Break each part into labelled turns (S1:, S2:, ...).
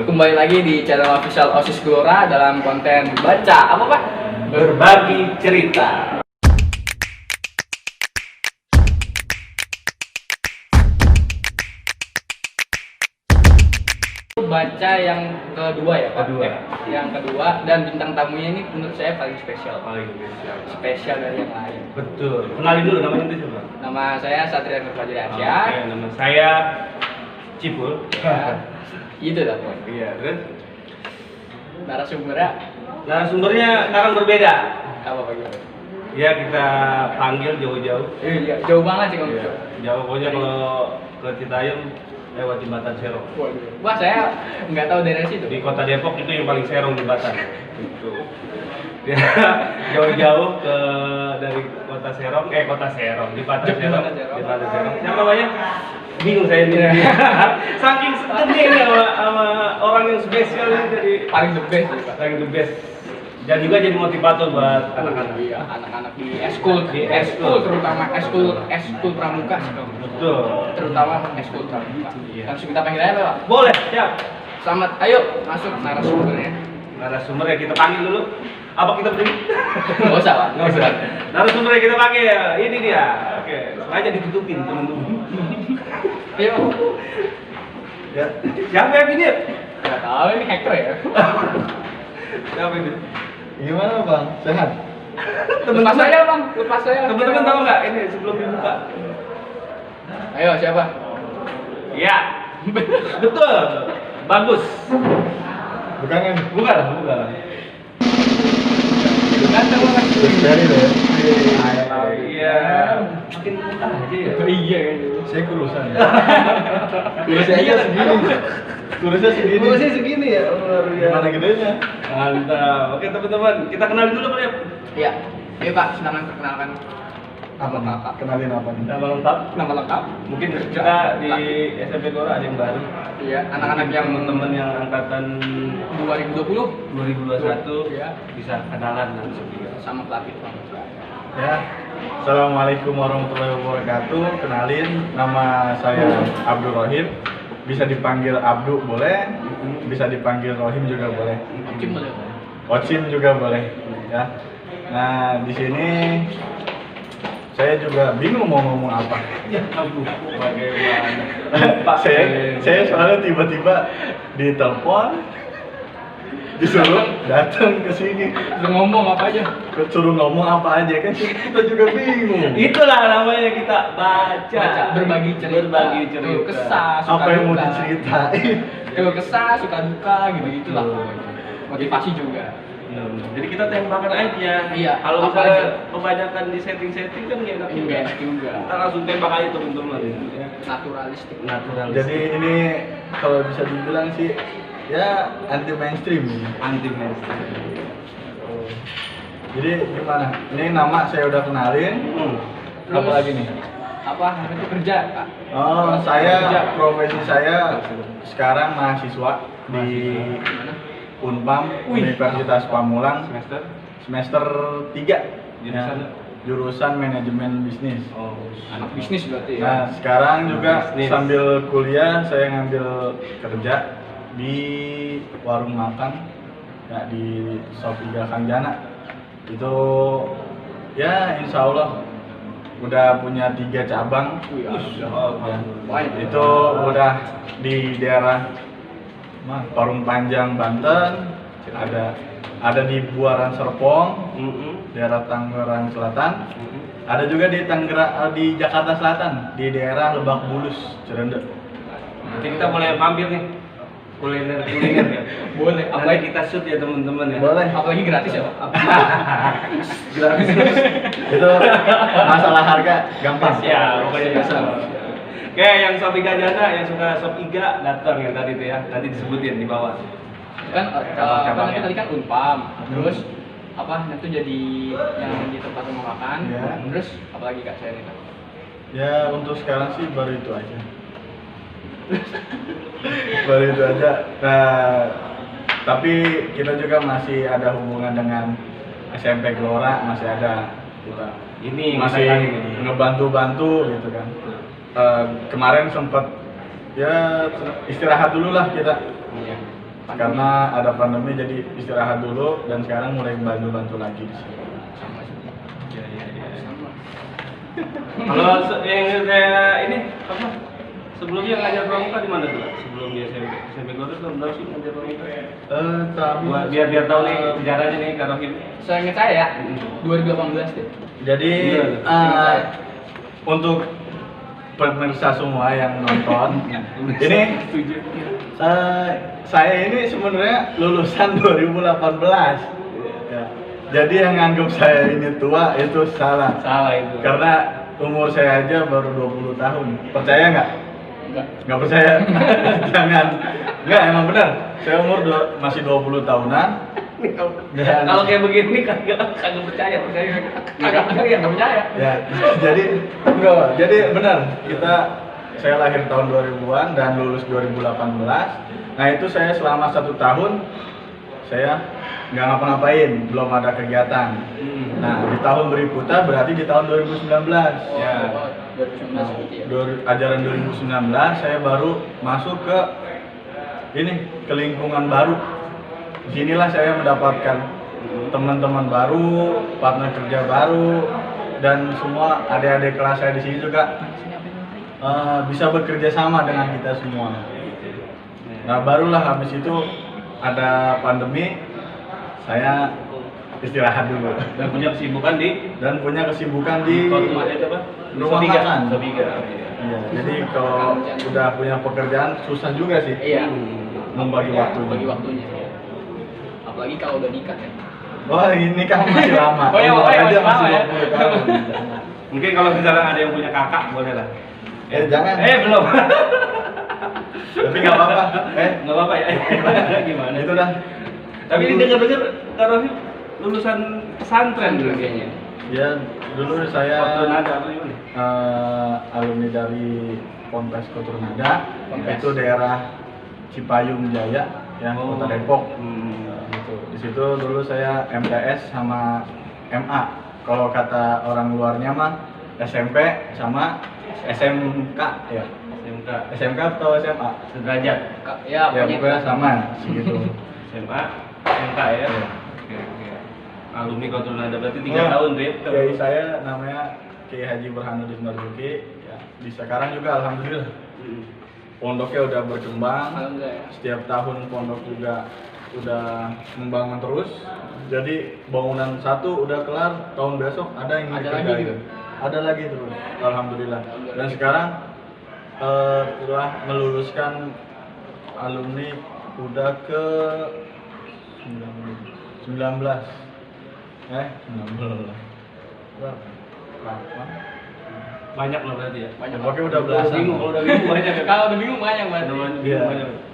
S1: Kembali lagi di channel official OSIS Gelora dalam konten baca apa Pak?
S2: Berbagi cerita.
S1: Baca yang kedua ya Pak?
S2: Kedua.
S1: Yang kedua, dan bintang tamunya ini menurut saya paling spesial. Spesial dari yang lain.
S2: Betul. Kenalin dulu namanya itu coba.
S1: Nama saya Satria Nurfajri
S2: Oke,
S1: Asia.
S2: nama saya Cipul.
S1: Ya, gitu dah Pak.
S2: Iya, terus
S1: Narasumbernya
S2: narasumbernya sekarang berbeda.
S1: apa Pak? Gimana?
S2: Ya kita panggil jauh-jauh.
S1: Iya, jauh banget sih kamu.
S2: Iya. Jauh pokoknya kalau ke Citayam lewat jembatan Serong.
S1: Wah, saya nggak tahu daerah situ.
S2: Di kota Depok itu yang paling serong jembatan. Itu. Ya, jauh-jauh ke dari kota Serong, kota Serong, di Pantai Serong, di Pantai Serong. Siapa namanya? Bingung saya ini. Saking sedih sama orang yang spesial ini jadi
S1: Paling the best sih Pak.
S2: paling the best. Dan juga jadi motivator buat anak-anak.
S1: Iya, anak-anak di eskul,
S2: Di eskul.
S1: terutama eskul pramuka sih Bang.
S2: Betul.
S1: Terutama eskul pramuka.
S2: Iya.
S1: Langsung kita panggil aja Pak.
S2: Boleh, siap.
S1: Selamat, ayo masuk narasumbernya.
S2: Narasumbernya kita panggil dulu. Apa kita berdiri?
S1: Nggak usah Pak, nggak usah.
S2: Narasumbernya kita panggil. Ini dia. Oke, sengaja ditutupin teman-teman.
S1: Ayo.
S2: Ya. Siapa yang ini?
S1: Nggak tahu ini hacker ya.
S2: Siapa ini?
S3: Gimana bang? Sehat?
S1: Lepas saya Bang, lepas saya.
S2: Teman-teman tahu nggak ini sebelum dibuka?
S1: Ayo siapa?
S2: Iya. Betul. Bagus.
S3: Bukan kan?
S2: Bukan.
S1: Ganteng Bang.
S3: Dari deh.
S2: Iya. Makin aja ya.
S1: Iya kan.
S3: Saya kurusan.
S1: Kurusnya aja
S3: segini. Kurusnya segini.
S2: Kurusnya segini ya. Luar biasa.
S3: Gimana gedenya?
S2: Mantap. Oke teman-teman, kita kenalin dulu kali ya.
S1: Iya. Ayo Pak, silakan perkenalkan
S3: Apa nih? Kenalin apa nih?
S2: Nama lengkap.
S1: nama lengkap.
S2: Mungkin kita di SMP Gelora ada yang baru.
S1: Iya, anak-anak yang
S2: teman-teman yang angkatan
S1: 2020
S2: 2021
S1: Iya.
S2: bisa kenalan langsung juga.
S1: sama pelatih Bang.
S3: Ya. Assalamualaikum warahmatullahi wabarakatuh. Kenalin, nama saya Abdul Rohim. Bisa dipanggil Abdu boleh, bisa dipanggil Rohim juga boleh.
S1: Kim boleh.
S3: Ocim juga boleh. Ya. Nah di sini saya juga bingung mau ngomong apa.
S2: Ya ampun, bagaimana?
S3: saya soalnya tiba-tiba ditelepon disuruh datang ke sini,
S1: Lu ngomong apa aja?
S3: suruh ngomong apa aja kan kita juga bingung.
S2: Itulah namanya kita baca,
S1: Berbagi cerita.
S2: berbagi cerita.
S1: Tuh, kesah, suka
S3: Apa yang mau
S1: duka.
S3: diceritain?
S1: Tuh, kesah, suka duka gitu-gitu lah. Motivasi juga.
S2: Jadi kita tembakan aja.
S1: Iya,
S2: Kalau
S1: apa
S2: misalnya
S1: aja.
S2: kebanyakan di setting-setting kan nggak enak juga.
S1: Enggak juga.
S2: Kita langsung tembak aja teman-teman. Ya.
S1: Naturalistik.
S2: Natural.
S3: Jadi ini kalau bisa dibilang sih ya anti mainstream.
S2: anti mainstream.
S3: Jadi gimana? Ini nama saya udah kenalin.
S1: Terus,
S3: Apa lagi nih?
S1: Apa? Itu kerja, Kak.
S3: Oh, saya profesi saya sekarang mahasiswa di
S1: Gimana?
S3: Unpam
S1: Wih.
S3: Universitas Pamulang
S2: Semester.
S3: semester 3
S2: Jurusan?
S3: jurusan manajemen bisnis.
S2: Oh,
S1: Anak bisnis berarti ya.
S3: Nah, sekarang juga
S2: Bisnis.
S3: sambil kuliah saya ngambil kerja di warung makan ya di Shop Iga Kangjana. Itu ya insya Allah udah punya 3 cabang.
S1: Wih,
S3: Ya,
S1: Banyak.
S3: itu udah di daerah Parung Panjang Banten, ada di Buaran Serpong, daerah Tangerang Selatan, ada juga di di Jakarta Selatan, di daerah Lebak Bulus, Cirende.
S2: Nanti kita boleh mampir nih. Kuliner ya.
S1: Boleh.
S2: Nanti
S1: Apalagi
S2: kita shoot ya teman-teman ya.
S3: Boleh.
S1: apalagi gratis ya, Pak.
S3: Gratis. Itu masalah harga gampang.
S2: Ya, pokoknya bisa. Oke, yang Shop Iga Jana, yang suka Shop Iga datang yang tadi itu ya. Nanti disebutin di bawah.
S1: Kan
S2: Cabang-cabangnya.
S1: tadi kan Unpam. Terus apa itu jadi yang di tempat rumah makan.
S3: Ya.
S1: Terus apalagi Kak saya nih, Kak?
S3: Ya untuk sekarang sih baru itu aja. Baru itu aja. Nah, tapi kita juga masih ada hubungan dengan SMP Gelora, masih ada kita.
S2: Ini
S3: Masih
S2: mana ini?
S3: ngebantu-bantu gitu kan. Kemarin sempat ya istirahat dulu lah kita.
S1: Iya.
S3: karena ada pandemi jadi istirahat dulu dan sekarang mulai bantu-bantu lagi di sini.
S1: Sama sih. Sama.
S2: Kalau yang kayak ini apa? Sebelumnya ngajar pramuka di mana tuh? Sebelum di SMP Gotes tahun berapa sih ngajar pramuka? Biar tahu nih sejarahnya nih Kak Rohim.
S1: Seingat saya ya, 2018 deh.
S3: Jadi
S1: Iya.
S3: untuk pemirsa semua yang nonton, ini saya ini sebenarnya lulusan 2018. Ya. Jadi yang nganggap saya ini tua itu salah.
S2: Salah itu.
S3: Karena umur saya aja baru 20 tahun. Percaya nggak?
S1: Enggak.
S3: Nggak percaya? Jangan. Nggak, emang benar. Saya umur masih 20 tahunan. Dan
S2: Kalau kayak begini kagak percaya.
S1: Enggak percaya.
S3: ya, jadi enggak, Pak. Jadi benar. Saya lahir tahun 2000-an dan lulus 2018. Nah, itu saya selama 1 tahun saya nggak ngapa-ngapain, belum ada kegiatan. Nah, di tahun berikutnya berarti di tahun 2019.
S2: Ya.
S1: 2019 seperti ya.
S3: Ajaran 2019 saya baru masuk ke ke lingkungan baru. Disinilah saya mendapatkan teman-teman baru, partner kerja baru, dan semua adik-adik kelas saya di sini juga bisa bekerja sama dengan kita semua. Nah, barulah habis itu ada pandemi, saya istirahat dulu
S2: Dan punya kesibukan di
S3: rumah makan.
S2: Sobiga.
S3: Iya, jadi kalau udah punya pekerjaan susah juga sih
S1: Iya.
S3: membagi waktu.
S1: Bagi waktunya. Apalagi kalau udah nikah ya.
S3: Wah, ini kan masih lama.
S1: Oh iya,
S3: Umur aja
S1: masih
S3: masih
S1: lama ya.
S3: 20 tahun.
S2: Mungkin kalau misalnya ada yang punya kakak boleh lah.
S3: Jangan.
S2: Belum.
S3: Tapi nggak apa-apa.
S2: Nggak apa-apa ya. Gimana?
S3: Itu dah.
S2: Tapi ini dengar-dengar Kak Rohim lulusan pesantren dulu kayaknya.
S3: Ya, dulu saya
S2: Waktu nada apa gimana?
S3: alumni dari Ponpes Koturnada,
S1: Ponpes.
S3: itu daerah Cipayung Jaya, yang Kota Depok. Gitu. Di situ dulu saya MTS sama MA. Kalau kata orang luarnya mah SMP sama SMK ya. SMK atau SMA?
S2: Sederajat.
S1: Ya,
S3: Ya pokoknya sama segitu.
S2: SMA, SMK ya.
S3: Iya.
S2: Oke. Alumni Koturnada berarti 3
S3: Nah,
S2: tahun tuh ya.
S3: Kiai saya namanya Kiai Haji Burhanuddin Marzuki. Ya, di sekarang juga alhamdulillah pondoknya udah berkembang.
S1: Alhamdulillah.
S3: Setiap tahun pondok juga udah membangun terus. Jadi bangunan satu udah kelar, tahun besok ada yang
S1: Ada
S3: dikerjain.
S1: lagi gitu?
S3: Ada lagi terus. Alhamdulillah. Dan sekarang telah meluluskan alumni udah ke 19. 19. Berapa?
S2: Banyak loh berarti ya.
S1: Banyak.
S3: Pokoknya udah belasan.
S2: Bingung kalau udah bingung banyak.
S1: Kalau udah bingung banyak banget.
S3: Iya.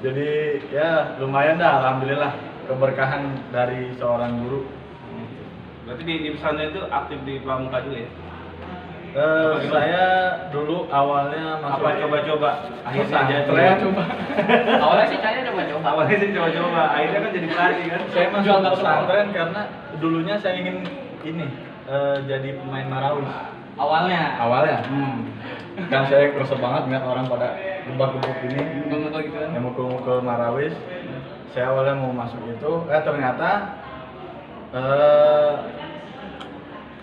S3: Jadi ya lumayan dah, alhamdulillah keberkahan dari seorang guru.
S2: Berarti di pesantren itu aktif di pramuka juga ya?
S3: Saya dulu awalnya masuk
S2: Apa coba-coba? Akhirnya jadi.
S3: coba.
S1: Awalnya sih saya coba-coba.
S2: Awalnya sih coba-coba, akhirnya kan jadi pelatih kan?
S3: Saya masuk
S1: Jual nggak
S3: pesantren karena dulunya saya ingin jadi pemain marawis.
S1: Awalnya.
S3: Kan saya kerasa banget ngeliat orang pada gebak-gebuk ini.
S1: Ngomong gitu kan.
S3: Yang mau ke marawis. Saya awalnya mau masuk itu, ternyata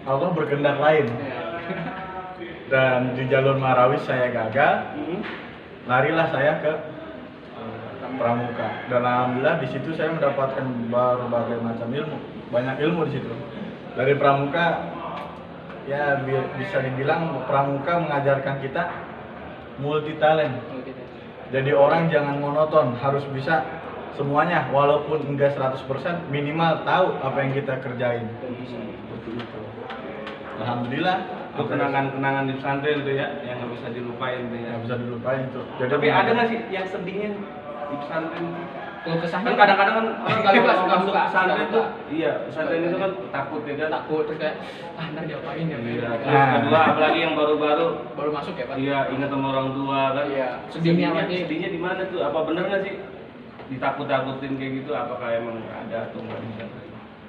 S3: Allah berkehendak lain. Dan di jalur marawis saya gagal, larilah saya ke pramuka. Dan alhamdulillah di situ saya mendapatkan berbagai macam ilmu, banyak ilmu di situ. Dari pramuka, ya bisa dibilang pramuka mengajarkan kita multi talent. Jadi orang jangan monoton, harus bisa semuanya, walaupun enggak 100% minimal tahu apa yang kita kerjain. Seperti itu. Alhamdulillah.
S2: Itu kenangan-kenangan di pesantren itu ya, yang nggak bisa dilupain tuh ya.
S3: Nggak bisa dilupain itu.
S2: Tapi ada nggak sih yang sedihnya di pesantren?
S1: Kalau kesahnya
S2: Kan kadang-kadang kan orang kalau
S1: suka
S2: masuk
S1: buka
S2: pesantren tuh, iya pesantren itu kan takut ya kan.
S1: takut terus kayak ntar diapain ya.
S2: Iya.
S1: Terus
S2: Terus kedua apalagi yang baru-baru,
S1: baru masuk ya Pak.
S2: iya ingat sama orang tua kan.
S1: Iya. Sedihnya apa sih?
S2: Sedihnya di mana tuh? Apa bener nggak sih ditakut-takutin kayak gitu? Apakah emang ada atau nggak bisa?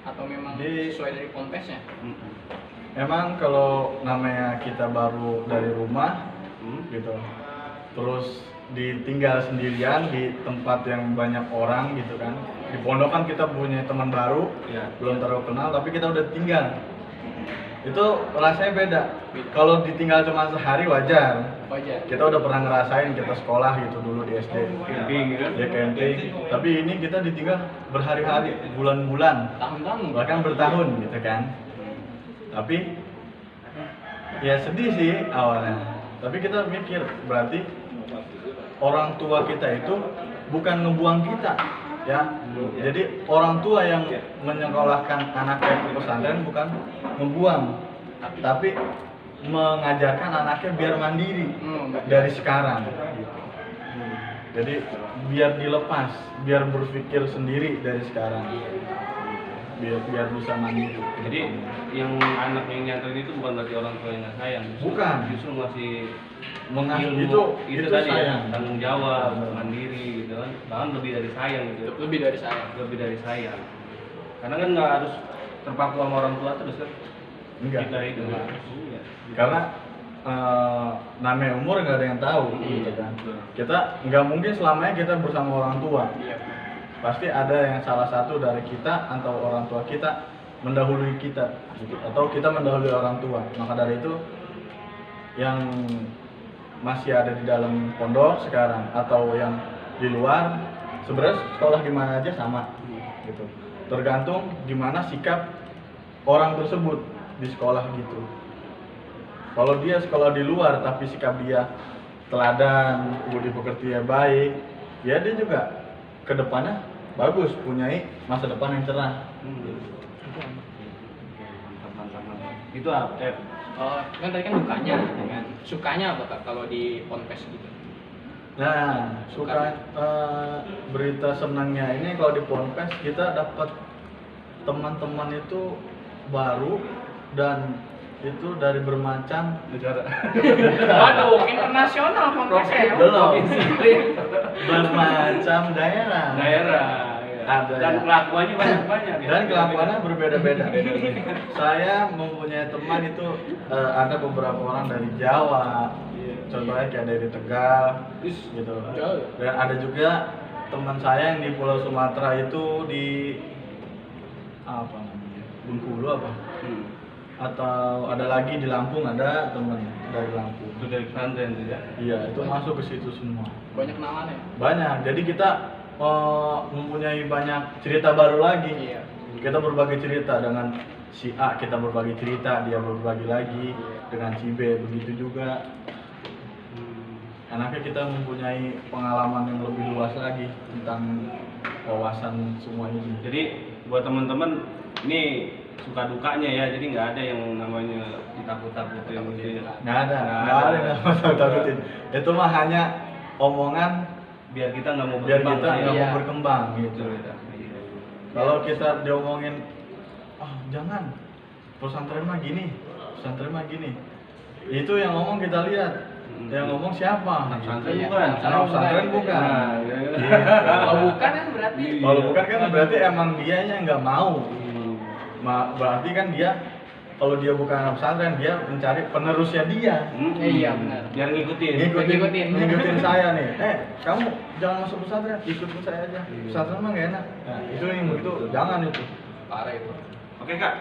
S1: Atau memang
S3: Di-
S1: sesuai dari konteksnya?
S3: Emang kalau namanya kita baru dari rumah gitu, terus ditinggal sendirian di tempat yang banyak orang gitu kan. Di pondok kan kita punya teman baru,
S2: Iya.
S3: belum terlalu kenal, tapi kita udah tinggal. Itu rasanya beda. Kalau ditinggal cuma sehari wajar.
S1: Wajar.
S3: Kita udah pernah ngerasain kita sekolah gitu dulu di SD.
S2: Camping gitu.
S3: Ya camping. Tapi ini kita ditinggal berhari-hari, bulan-bulan,
S1: Tahun-tahun.
S3: bahkan bertahun gitu kan. Tapi ya sedih sih awalnya. Tapi kita mikir berarti orang tua kita itu bukan ngebuang kita, ya. Jadi orang tua yang menyekolahkan anaknya ke pesantren bukan ngebuang, tapi mengajarkan anaknya biar mandiri dari sekarang. Gitu. Jadi biar dilepas, biar berpikir sendiri dari sekarang, biar bisa mandiri.
S2: Jadi yang anak yang nyantren itu bukan berarti orang tua yang nggak sayang.
S3: Bukan.
S2: Justru masih
S3: Itu
S2: tadi
S3: sayang.
S2: ya, tanggung jawab, mandiri gitu kan. Bahkan lebih dari sayang gitu.
S1: Lebih dari saya.
S2: Lebih dari sayang. Karena kan nggak harus terpaku sama orang tua terus kan.
S3: Enggak.
S2: Kita hidup. Iya.
S3: Karena namanya umur nggak ada yang tahu, gitu kan. Kita nggak mungkin selamanya kita bersama orang tua.
S1: Iya.
S3: Pasti ada yang salah satu dari kita atau orang tua kita mendahului kita, gitu. Atau kita mendahului orang tua. Maka dari itu yang masih ada di dalam pondok sekarang atau yang di luar, sebenarnya sekolah di mana aja sama, gitu. Tergantung gimana sikap orang tersebut di sekolah gitu. Kalau dia sekolah di luar tapi sikap dia teladan, budi pekerti baik, ya dia juga kedepannya bagus, punyai masa depan yang cerah.
S2: Mantap. Itu apa?
S1: Kan tadi kan dukanya, kan. Sukanya apa Kak kalau di ponpes gitu?
S3: Nah, berita senangnya ini kalau di Ponpes kita dapat teman-teman itu baru dan itu dari bermacam negara.
S1: Waduh, internasional ponpes ya.
S3: Belum. Bermacam daerah.
S2: Daerah.
S3: Ada
S2: Dan
S3: ya.
S2: kelakuannya banyak-banyak ya.
S3: Dan kelakuannya berbeda-beda. Saya mempunyai teman itu ada beberapa orang dari Jawa, contohnya kayak dari Tegal, gitu.
S1: Jauh.
S3: Dan ada juga teman saya yang di Pulau Sumatera itu di apa namanya, Bengkulu apa? Atau ada lagi di Lampung, ada teman dari Lampung.
S2: Itu dari pesantren juga.
S3: Iya, itu masuk ke situ semua.
S1: Banyak kenalan ya.
S3: Banyak. Jadi kita mempunyai banyak cerita baru lagi.
S1: Iya.
S3: Kita berbagi cerita dengan si A, kita berbagi cerita, dia berbagi lagi dengan si B, begitu juga. Anaknya kita mempunyai pengalaman yang lebih luas lagi tentang wawasan semua ini.
S2: Jadi buat teman-teman ini suka dukanya ya, jadi nggak ada yang namanya ditakut-takutin gitu ya.
S3: Nggak ada yang takutin. Itu mah hanya omongan
S2: Biar kita nggak mau
S3: biar
S2: berkembang,
S3: kita
S2: ya.
S3: nggak
S1: Iya.
S3: mau berkembang gitu.
S2: Iya.
S3: Kalau kita diomongin, jangan, pesantren mah gini, pesantren mah gini. Itu yang ngomong kita lihat, yang ngomong siapa?
S2: Anak pesantren
S1: Iya.
S2: bukan.
S3: Anak pesantren bukan.
S2: Nah, iya.
S1: Kalau bukan kan berarti
S3: Kalau bukan kan berarti emang dianya nggak mau. Berarti kan dia, kalau dia bukan anak pesantren, dia mencari penerusnya dia.
S1: Iya, benar.
S2: Biar ngikutin.
S1: Ngikutin.
S3: Saya nih. Kamu jangan masuk pesantren, ikutin saya aja. Pesantren mah nggak enak. Nah, itu jangan itu.
S1: Parah itu.
S2: Oke Kak,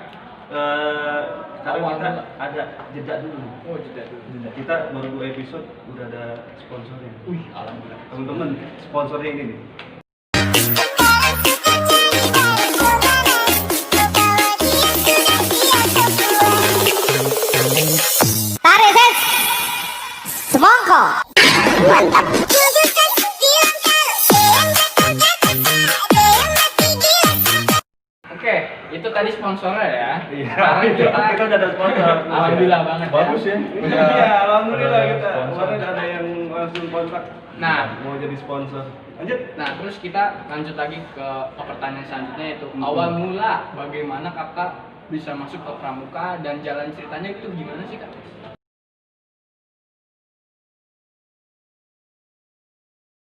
S2: sekarang
S1: Awal
S2: kita
S1: dulu.
S2: ada jeda dulu.
S1: Oh, jeda dulu.
S2: Kita baru 2 episode udah ada sponsornya.
S1: Wih, alhamdulillah.
S2: Teman-teman, sponsornya ini nih.
S4: Tarik ses semangka mantap.
S1: Oke, itu tadi sponsornya ya.
S2: Iya,
S1: Sekarang
S2: kita udah ada sponsor.
S1: Alhamdulillah banget.
S3: Bagus ya.
S2: Iya, alhamdulillah kita.
S3: sponsor.
S2: Kemarin ada yang langsung kontak.
S1: Nah.
S2: Mau jadi sponsor. Lanjut.
S1: Nah, terus kita lanjut lagi ke pertanyaan selanjutnya yaitu awal mula bagaimana kakak bisa masuk ke pramuka dan jalan ceritanya itu gimana sih kak?